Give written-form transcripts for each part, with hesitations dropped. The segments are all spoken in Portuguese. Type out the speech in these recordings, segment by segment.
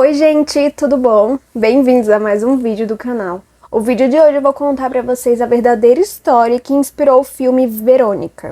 Oi gente, tudo bom? Bem-vindos a mais um vídeo do canal. O vídeo de hoje eu vou contar pra vocês a verdadeira história que inspirou o filme Verônica.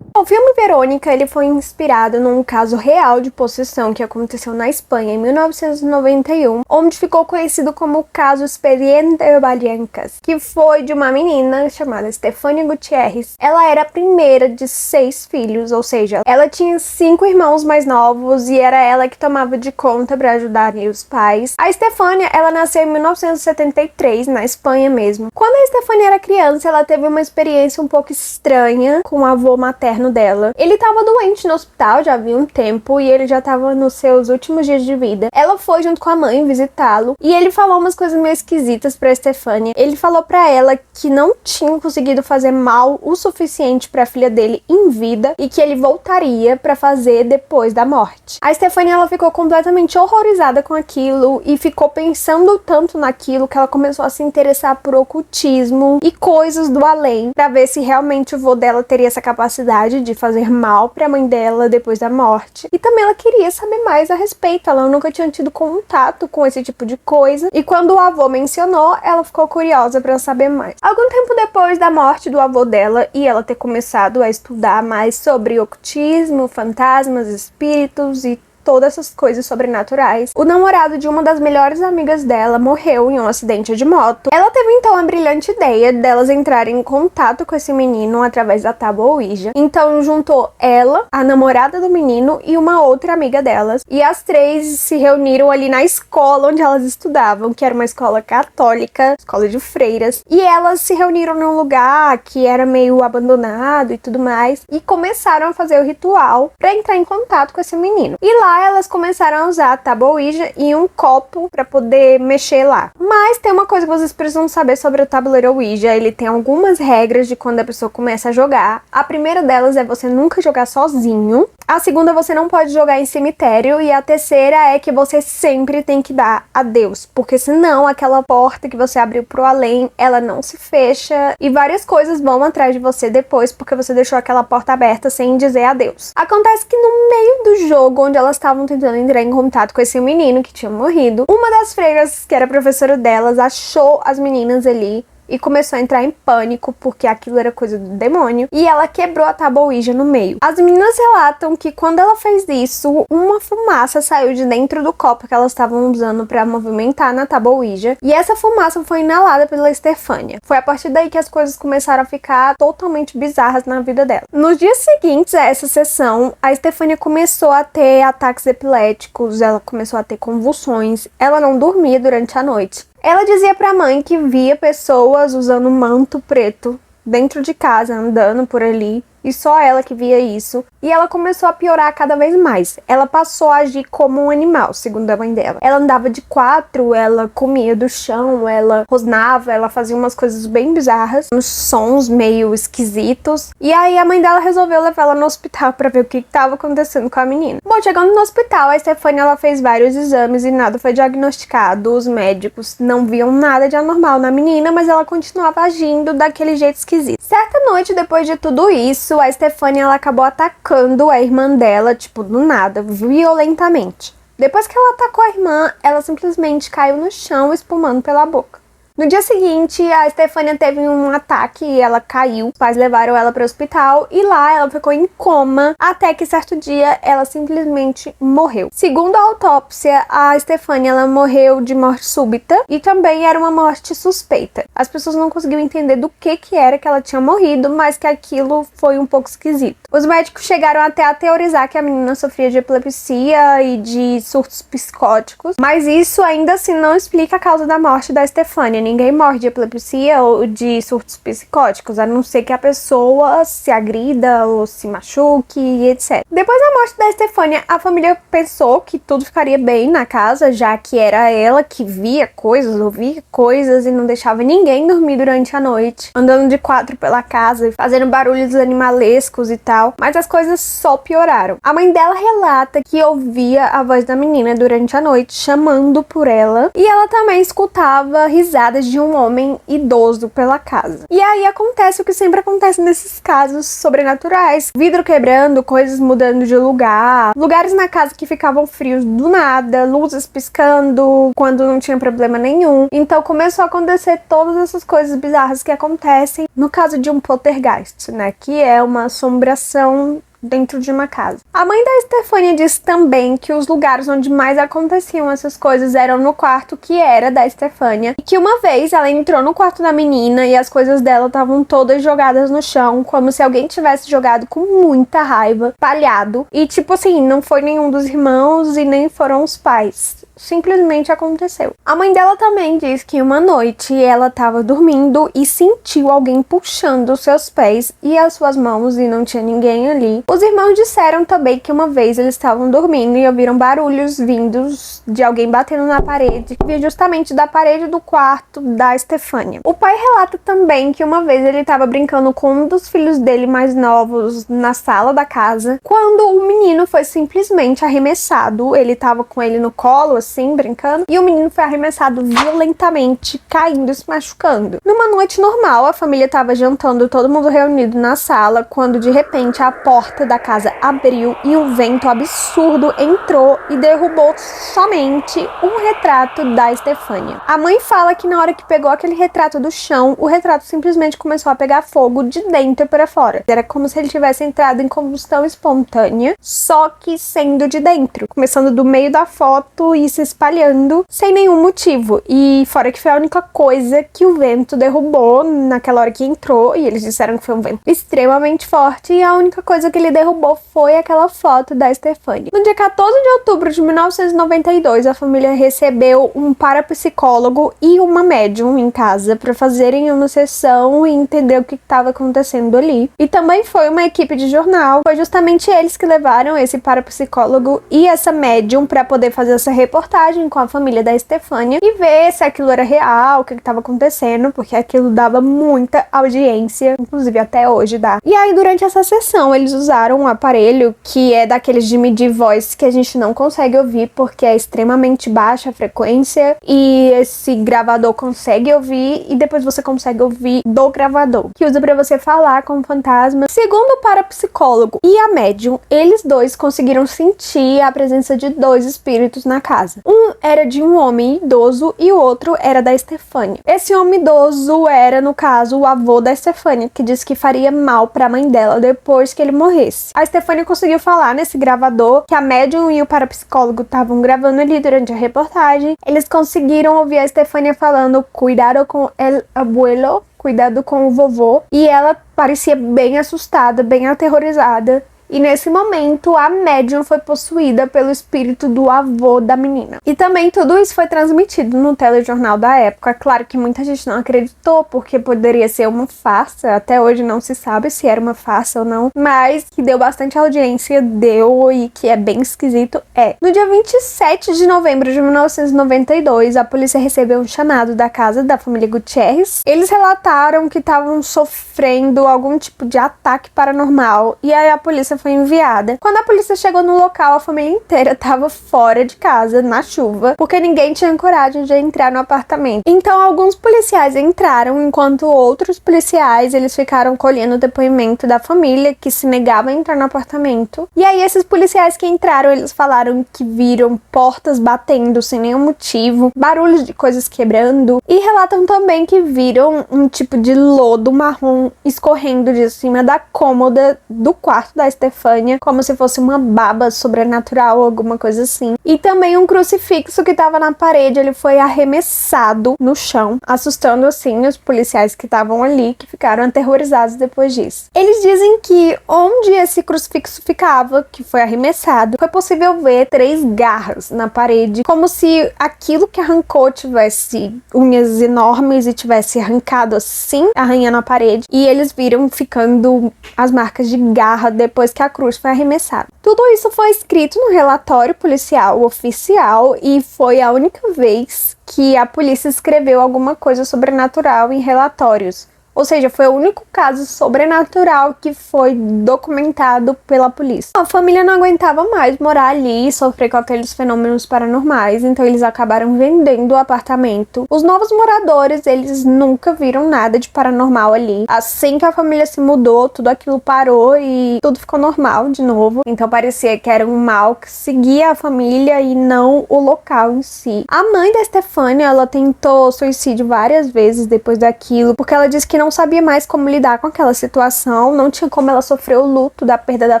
O filme Verônica, ele foi inspirado num caso real de possessão que aconteceu na Espanha em 1991, onde ficou conhecido como o caso Expediente Vallecas, que foi de uma menina chamada Stefania Gutiérrez. Ela era a primeira de 6 filhos, ou seja, ela tinha 5 irmãos mais novos e era ela que tomava de conta para ajudar os pais. A Stefania, ela nasceu em 1973, na Espanha mesmo. Quando a Stefania era criança, ela teve uma experiência um pouco estranha com o avô materno dela. Ele estava doente no hospital já havia um tempo e ele já estava nos seus últimos dias de vida. Ela foi junto com a mãe visitá-lo e ele falou umas coisas meio esquisitas pra Stefania. Ele falou pra ela que não tinha conseguido fazer mal o suficiente pra filha dele em vida e que ele voltaria pra fazer depois da morte. A Stefania, ela ficou completamente horrorizada com aquilo e ficou pensando tanto naquilo que ela começou a se interessar por ocultismo e coisas do além pra ver se realmente o vô dela teria essa capacidade de fazer mal pra mãe dela depois da morte. E também ela queria saber mais a respeito, ela nunca tinha tido contato com esse tipo de coisa. E quando o avô mencionou, ela ficou curiosa pra saber mais. Algum tempo depois da morte do avô dela e ela ter começado a estudar mais sobre ocultismo, fantasmas, espíritos e todas essas coisas sobrenaturais, o namorado de uma das melhores amigas dela morreu em um acidente de moto. Ela teve então a brilhante ideia delas entrarem em contato com esse menino através da tábua Ouija. Então juntou ela, a namorada do menino e uma outra amiga delas, e as três se reuniram ali na escola onde elas estudavam, que era uma escola católica, escola de freiras, e elas se reuniram num lugar que era meio abandonado e tudo mais, e começaram a fazer o ritual para entrar em contato com esse menino. E lá elas começaram a usar a tábua Ouija e um copo para poder mexer lá. Mas tem uma coisa que vocês precisam saber sobre o tabuleiro Ouija. Ele tem algumas regras de quando a pessoa começa a jogar. A primeira delas é você nunca jogar sozinho. A segunda, você não pode jogar em cemitério. E a terceira é que você sempre tem que dar adeus, porque senão aquela porta que você abriu pro além, ela não se fecha e várias coisas vão atrás de você depois porque você deixou aquela porta aberta sem dizer adeus. Acontece que no meio do jogo, onde elas estavam tentando entrar em contato com esse menino que tinha morrido, uma das freiras, que era professora delas, achou as meninas ali e começou a entrar em pânico porque aquilo era coisa do demônio e ela quebrou a tábua Ouija no meio. As meninas relatam que quando ela fez isso, uma fumaça saiu de dentro do copo que elas estavam usando para movimentar na tábua Ouija e essa fumaça foi inalada pela Stefania. Foi a partir daí que as coisas começaram a ficar totalmente bizarras na vida dela. Nos dias seguintes a essa sessão, a Stefania começou a ter ataques epiléticos, ela começou a ter convulsões, ela não dormia durante a noite. Ela dizia pra mãe que via pessoas usando manto preto dentro de casa, andando por ali, e só ela que via isso. E ela começou a piorar cada vez mais. Ela passou a agir como um animal, segundo a mãe dela. Ela andava de 4, ela comia do chão, ela rosnava, ela fazia umas coisas bem bizarras, uns sons meio esquisitos. E aí a mãe dela resolveu levar ela no hospital pra ver o que estava acontecendo com a menina. Bom, chegando no hospital, a Stefania, ela fez vários exames e nada foi diagnosticado. Os médicos não viam nada de anormal na menina, mas ela continuava agindo daquele jeito esquisito. Certa noite, depois de tudo isso, a Stefania, ela acabou atacando a irmã dela, tipo, do nada, violentamente. Depois que ela atacou a irmã, ela simplesmente caiu no chão, espumando pela boca. No dia seguinte, a Stefania teve um ataque e ela caiu. Os pais levaram ela para o hospital e lá ela ficou em coma até que certo dia ela simplesmente morreu. Segundo a autópsia, a Stefania, ela morreu de morte súbita e também era uma morte suspeita. As pessoas não conseguiam entender do que era que ela tinha morrido, mas que aquilo foi um pouco esquisito. Os médicos chegaram até a teorizar que a menina sofria de epilepsia e de surtos psicóticos, mas isso ainda assim não explica a causa da morte da Stefania. Ninguém morre de epilepsia ou de surtos psicóticos, a não ser que a pessoa se agrida ou se machuque e etc. Depois da morte da Stefania, a família pensou que tudo ficaria bem na casa, já que era ela que via coisas, ouvia coisas e não deixava ninguém dormir durante a noite, andando de 4 pela casa, fazendo barulhos animalescos e tal. normal, mas as coisas só pioraram. A mãe dela relata que ouvia a voz da menina durante a noite, chamando por ela, e ela também escutava risadas de um homem idoso pela casa. E aí acontece o que sempre acontece nesses casos sobrenaturais: vidro quebrando, coisas mudando de lugar, lugares na casa que ficavam frios do nada, luzes piscando quando não tinha problema nenhum. Então começou a acontecer todas essas coisas bizarras que acontecem no caso de um poltergeist, né, que é uma assombração dentro de uma casa. A mãe da Estefânia diz também que os lugares onde mais aconteciam essas coisas eram no quarto que era da Estefânia, e que uma vez ela entrou no quarto da menina e as coisas dela estavam todas jogadas no chão, como se alguém tivesse jogado com muita raiva, palhado, e tipo assim, não foi nenhum dos irmãos e nem foram os pais. Simplesmente aconteceu. A mãe dela também diz que uma noite ela estava dormindo e sentiu alguém puxando os seus pés e as suas mãos e não tinha ninguém ali. Os irmãos disseram também que uma vez eles estavam dormindo e ouviram barulhos vindos de alguém batendo na parede, que vinha justamente da parede do quarto da Estefânia. O pai relata também que uma vez ele estava brincando com um dos filhos dele mais novos na sala da casa, quando o menino foi simplesmente arremessado. Ele estava com ele no colo, assim, brincando, e o menino foi arremessado violentamente, caindo e se machucando. Numa noite normal, a família estava jantando, todo mundo reunido na sala, quando de repente a porta da casa abriu e um vento absurdo entrou e derrubou somente um retrato da Estefânia. A mãe fala que na hora que pegou aquele retrato do chão, o retrato simplesmente começou a pegar fogo de dentro para fora. Era como se ele tivesse entrado em combustão espontânea, só que sendo de dentro, começando do meio da foto e se espalhando sem nenhum motivo. E fora que foi a única coisa que o vento derrubou naquela hora que entrou, e eles disseram que foi um vento extremamente forte, e a única coisa que ele derrubou foi aquela foto da Estefânia. No dia 14 de outubro de 1992, a família recebeu um parapsicólogo e uma médium em casa para fazerem uma sessão e entender o que estava acontecendo ali. E também foi uma equipe de jornal. Foi justamente eles que levaram esse parapsicólogo e essa médium para poder fazer essa reportagem com a família da Estefânia e ver se aquilo era real, o que estava acontecendo, porque aquilo dava muita audiência, inclusive até hoje dá. E aí, durante essa sessão, eles usaram um aparelho que é daqueles de medir voz que a gente não consegue ouvir porque é extremamente baixa a frequência, e esse gravador consegue ouvir e depois você consegue ouvir do gravador, que usa para você falar com o fantasma. Segundo o parapsicólogo e a médium, eles dois conseguiram sentir a presença de dois espíritos na casa. Um era de um homem idoso e o outro era da Estefânia. Esse homem idoso era, no caso, o avô da Estefânia, que disse que faria mal para a mãe dela depois que ele morresse. A Estefânia conseguiu falar nesse gravador que a médium e o parapsicólogo estavam gravando ali durante a reportagem. Eles conseguiram ouvir a Estefânia falando "cuidado com el abuelo", cuidado com o vovô, e ela parecia bem assustada, bem aterrorizada. E nesse momento, a médium foi possuída pelo espírito do avô da menina. E também tudo isso foi transmitido no telejornal da época. Claro que muita gente não acreditou, porque poderia ser uma farsa. Até hoje não se sabe se era uma farsa ou não. Mas que deu bastante audiência, deu, e que é bem esquisito, é. No dia 27 de novembro de 1992, a polícia recebeu um chamado da casa da família Gutierrez. Eles relataram que estavam sofrendo algum tipo de ataque paranormal. E aí a polícia foi enviada. Quando a polícia chegou no local, a família inteira estava fora de casa, na chuva, porque ninguém tinha coragem de entrar no apartamento. Então, alguns policiais entraram, enquanto outros policiais, eles ficaram colhendo o depoimento da família, que se negava a entrar no apartamento. E aí, esses policiais que entraram, eles falaram que viram portas batendo sem nenhum motivo, barulhos de coisas quebrando, e relatam também que viram um tipo de lodo marrom escorrendo de cima da cômoda do quarto da Estefânia, como se fosse uma baba sobrenatural ou alguma coisa assim. E também um crucifixo que estava na parede, ele foi arremessado no chão, assustando assim os policiais que estavam ali, que ficaram aterrorizados depois disso. Eles dizem que onde esse crucifixo ficava, que foi arremessado, foi possível ver 3 garras na parede, como se aquilo que arrancou tivesse unhas enormes e tivesse arrancado assim, arranhando a parede, e eles viram ficando as marcas de garra depois que a cruz foi arremessada. Tudo isso foi escrito no relatório policial oficial e foi a única vez que a polícia escreveu alguma coisa sobrenatural em relatórios. Ou seja, foi o único caso sobrenatural que foi documentado pela polícia. A família não aguentava mais morar ali e sofrer com aqueles fenômenos paranormais, então eles acabaram vendendo o apartamento. Os novos moradores, eles nunca viram nada de paranormal ali. Assim que a família se mudou, tudo aquilo parou e tudo ficou normal de novo. Então parecia que era um mal que seguia a família e não o local em si. A mãe da Stefania, ela tentou suicídio várias vezes depois daquilo, porque ela disse que não sabia mais como lidar com aquela situação, não tinha como ela sofrer o luto da perda da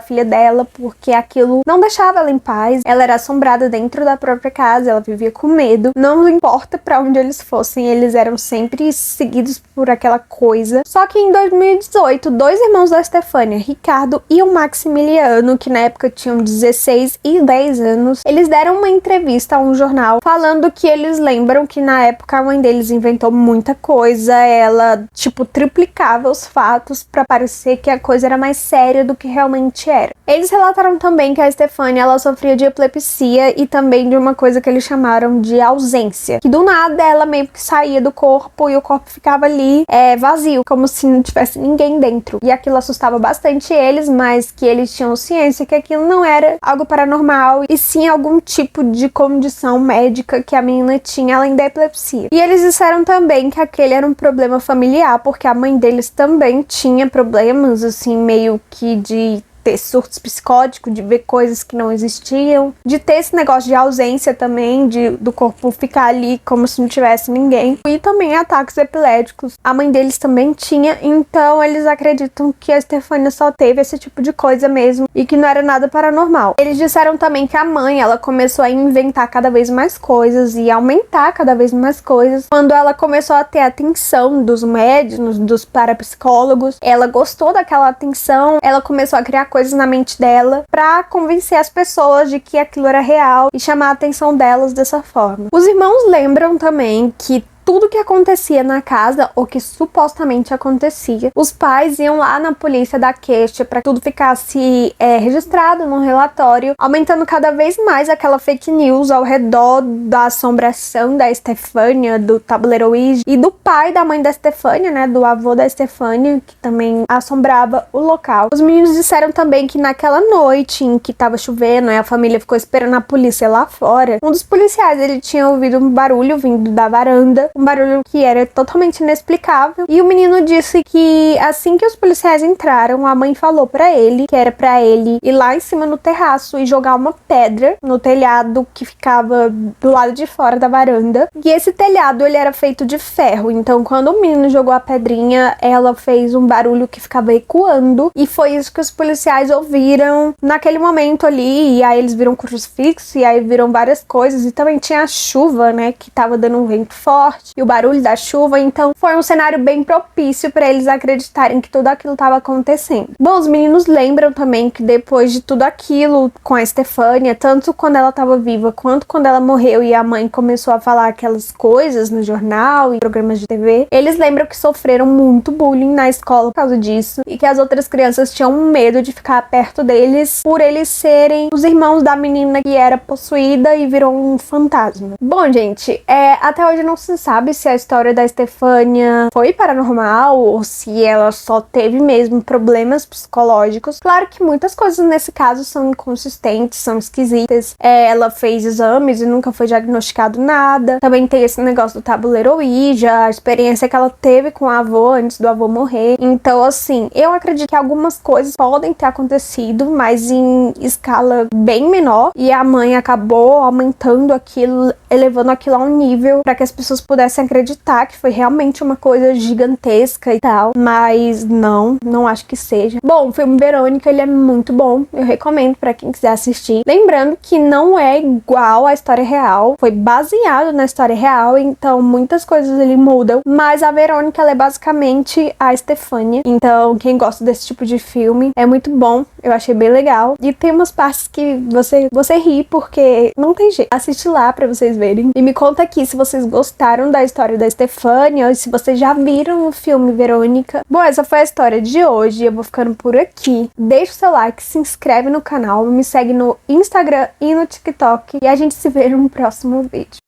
filha dela, porque aquilo não deixava ela em paz. Ela era assombrada dentro da própria casa, ela vivia com medo. Não importa pra onde eles fossem, eles eram sempre seguidos por aquela coisa. Só que em 2018, dois irmãos da Stefania, Ricardo e o Maximiliano, que na época tinham 16 e 10 anos, eles deram uma entrevista a um jornal falando que eles lembram que na época a mãe deles inventou muita coisa, ela, tipo, triplicava os fatos pra parecer que a coisa era mais séria do que realmente era. Eles relataram também que a Stefania, ela sofria de epilepsia e também de uma coisa que eles chamaram de ausência, que do nada ela meio que saía do corpo e o corpo ficava ali vazio, como se não tivesse ninguém dentro. E aquilo assustava bastante eles, mas que eles tinham ciência que aquilo não era algo paranormal e sim algum tipo de condição médica que a menina tinha além da epilepsia. E eles disseram também que aquele era um problema familiar, porque a mãe deles também tinha problemas, assim, meio que de ter surtos psicóticos, de ver coisas que não existiam, de ter esse negócio de ausência também, do corpo ficar ali como se não tivesse ninguém, e também ataques epiléticos. A mãe deles também tinha, então eles acreditam que a Stefania só teve esse tipo de coisa mesmo e que não era nada paranormal. Eles disseram também que a mãe, ela começou a inventar cada vez mais coisas e aumentar cada vez mais coisas. Quando ela começou a ter a atenção dos médicos, dos parapsicólogos, ela gostou daquela atenção, ela começou a criar coisas na mente dela pra convencer as pessoas de que aquilo era real e chamar a atenção delas dessa forma. Os irmãos lembram também que tudo que acontecia na casa, ou que supostamente acontecia, os pais iam lá na polícia dar queixa para que tudo ficasse registrado num relatório, aumentando cada vez mais aquela fake news ao redor da assombração da Stefania, do tabuleiro Ouija e do pai da mãe da Stefania, né, do avô da Stefania, que também assombrava o local. Os meninos disseram também que naquela noite em que tava chovendo e a família ficou esperando a polícia lá fora, um dos policiais, ele tinha ouvido um barulho vindo da varanda, um barulho que era totalmente inexplicável, e o menino disse que assim que os policiais entraram, a mãe falou pra ele que era pra ele ir lá em cima no terraço e jogar uma pedra no telhado que ficava do lado de fora da varanda, e esse telhado ele era feito de ferro, então quando o menino jogou a pedrinha, ela fez um barulho que ficava ecoando, e foi isso que os policiais ouviram naquele momento ali, e aí eles viram um crucifixo, e aí viram várias coisas, e também tinha a chuva, né, que tava dando um vento forte, e o barulho da chuva, então foi um cenário bem propício para eles acreditarem que tudo aquilo estava acontecendo. Bom, os meninos lembram também que depois de tudo aquilo com a Stefania, tanto quando ela estava viva quanto quando ela morreu e a mãe começou a falar aquelas coisas no jornal e programas de TV, eles lembram que sofreram muito bullying na escola por causa disso e que as outras crianças tinham medo de ficar perto deles por eles serem os irmãos da menina que era possuída e virou um fantasma. Bom, gente, até hoje não se sabe se a história da Stefania foi paranormal ou se ela só teve mesmo problemas psicológicos. Claro que muitas coisas nesse caso são inconsistentes, são esquisitas. Ela fez exames e nunca foi diagnosticado nada. Também tem esse negócio do tabuleiro Ouija, a experiência que ela teve com o avô antes do avô morrer. Então, assim, eu acredito que algumas coisas podem ter acontecido, mas em escala bem menor. E a mãe acabou aumentando aquilo, elevando aquilo a um nível para que as pessoas pudessem acreditar que foi realmente uma coisa gigantesca e tal, mas não acho que seja. Bom, o filme Verônica, ele é muito bom, eu recomendo pra quem quiser assistir. Lembrando que não é igual à história real, foi baseado na história real, então muitas coisas ele mudam, mas a Verônica, ela é basicamente a Stefania, então quem gosta desse tipo de filme é muito bom, eu achei bem legal, e tem umas partes que você ri porque não tem jeito. Assiste lá pra vocês verem, e me conta aqui se vocês gostaram da história da Stefania, ou se vocês já viram o filme Verônica. Bom, essa foi a história de hoje, eu vou ficando por aqui. Deixa o seu like, se inscreve no canal, me segue no Instagram e no TikTok, e a gente se vê no próximo vídeo.